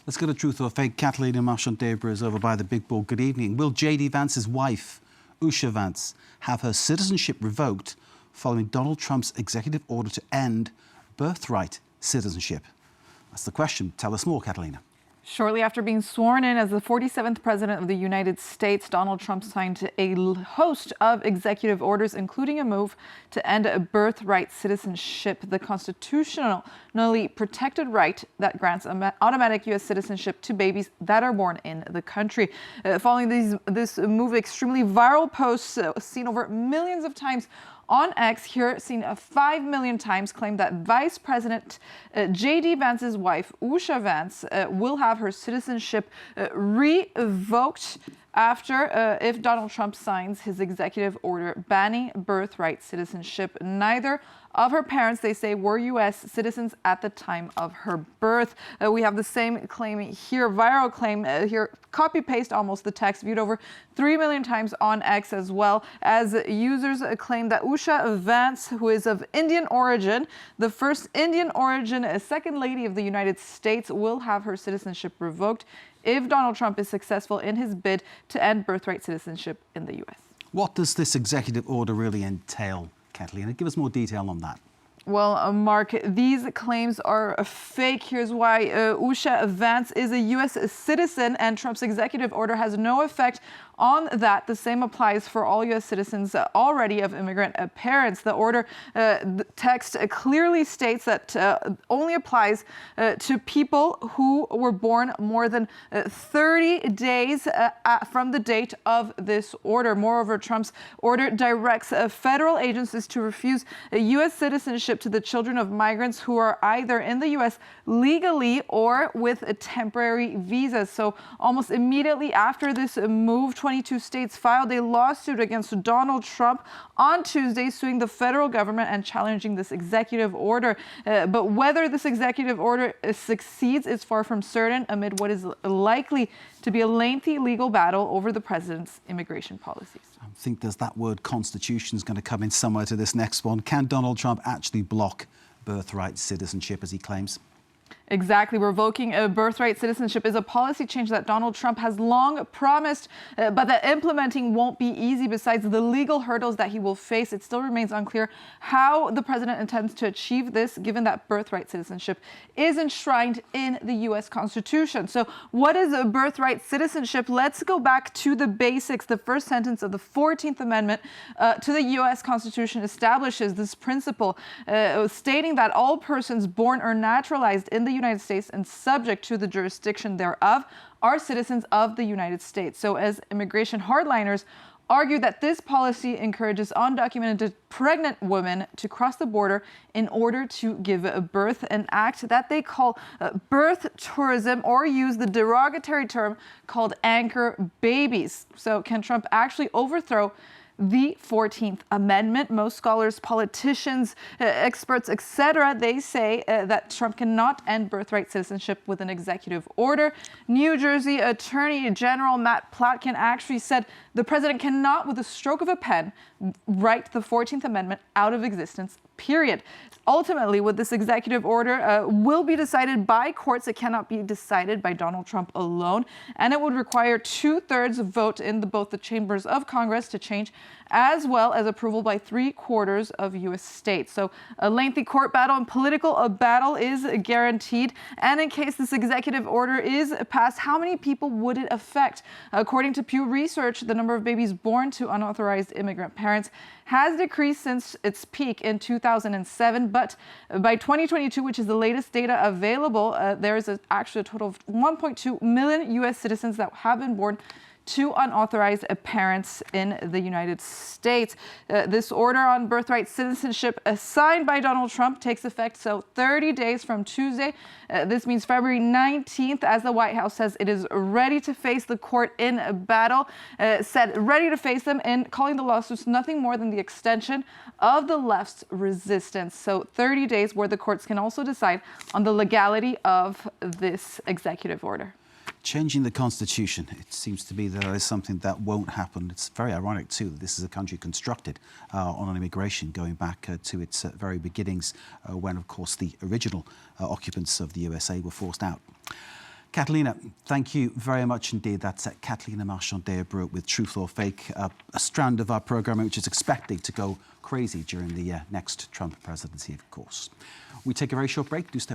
Let's get a truth or fake. Catalina Marchant-Debré is over by the big board. Good evening. Will J.D. Vance's wife, Usha Vance, have her citizenship revoked following Donald Trump's executive order to end birthright citizenship? That's the question. Tell us more, Catalina. Shortly after being sworn in as the 47th president of the United States, Donald Trump signed a host of executive orders, including a move to end birthright citizenship, the constitutionally protected right that grants automatic U.S. citizenship to babies that are born in the country. Following this move, extremely viral posts seen over millions of times on X, here seen 5 million times, claim that Vice President J.D. Vance's wife, Usha Vance, will have her citizenship revoked after if Donald Trump signs his executive order banning birthright citizenship. Neither of her parents, they say, were U.S. citizens at the time of her birth. We have the same claim here, viral claim here, copy-paste almost the text, viewed over 3 million times on X, as well as users claim that Usha Vance, who is of Indian origin, the first Indian origin second lady of the United States, will have her citizenship revoked if Donald Trump is successful in his bid to end birthright citizenship in the U.S. What does this executive order really entail, Catalina? Give us more detail on that. Well, Mark, these claims are fake. Here's why. Usha Vance is a U.S. citizen, and Trump's executive order has no effect on that. The same applies for all U.S. citizens already of immigrant parents. The order the text clearly states that only applies to people who were born more than 30 days from the date of this order. Moreover, Trump's order directs federal agencies to refuse U.S. citizenship to the children of migrants who are either in the U.S. legally or with temporary visas. So almost immediately after this move, 22 states filed a lawsuit against Donald Trump on Tuesday, suing the federal government and challenging this executive order. But whether this executive order succeeds is far from certain, amid what is likely to be a lengthy legal battle over the president's immigration policies. I think there's that word constitution is going to come in somewhere to this next one. Can Donald Trump actually block birthright citizenship, as he claims? Exactly. Revoking birthright citizenship is a policy change that Donald Trump has long promised, but that implementing won't be easy. Besides the legal hurdles that he will face, it still remains unclear how the president intends to achieve this, given that birthright citizenship is enshrined in the U.S. Constitution. So what is a birthright citizenship? Let's go back to the basics. The first sentence of the 14th Amendment to the U.S. Constitution establishes this principle, stating that all persons born or naturalized in the United States and subject to the jurisdiction thereof are citizens of the United States. So as immigration hardliners argue that this policy encourages undocumented pregnant women to cross the border in order to give birth, an act that they call birth tourism, or use the derogatory term called anchor babies. So can Trump actually overthrow the 14th Amendment? Most scholars, politicians, experts, etc., they say that Trump cannot end birthright citizenship with an executive order. New Jersey Attorney General Matt Plotkin actually said the president cannot, with a stroke of a pen, write the 14th Amendment out of existence, period. Ultimately, with this executive order will be decided by courts. It cannot be decided by Donald Trump alone, and it would require 2/3 vote in both the chambers of Congress to change, as well as approval by 3/4 of U.S. states. So a lengthy court battle and political battle is guaranteed. And in case this executive order is passed, how many people would it affect? According to Pew Research, the number of babies born to unauthorized immigrant parents has decreased since its peak in 2007. But by 2022, which is the latest data available, there is actually a total of 1.2 million U.S. citizens that have been born to unauthorized parents in the United States. This order on birthright citizenship signed by Donald Trump takes effect 30 days from Tuesday. This means February 19th, as the White House says it is ready to face the court in battle, said ready to face them, and calling the lawsuits nothing more than the extension of the left's resistance. So 30 days where the courts can also decide on the legality of this executive order. Changing the constitution, it seems to be that is something that won't happen. It's very ironic, too, that this is a country constructed on immigration going back to its very beginnings when, of course, the original occupants of the USA were forced out. Catalina, thank you very much indeed. That's Catalina Marchand-Debreu with Truth or Fake, a strand of our programming which is expected to go crazy during the next Trump presidency, of course. We take a very short break. Do stay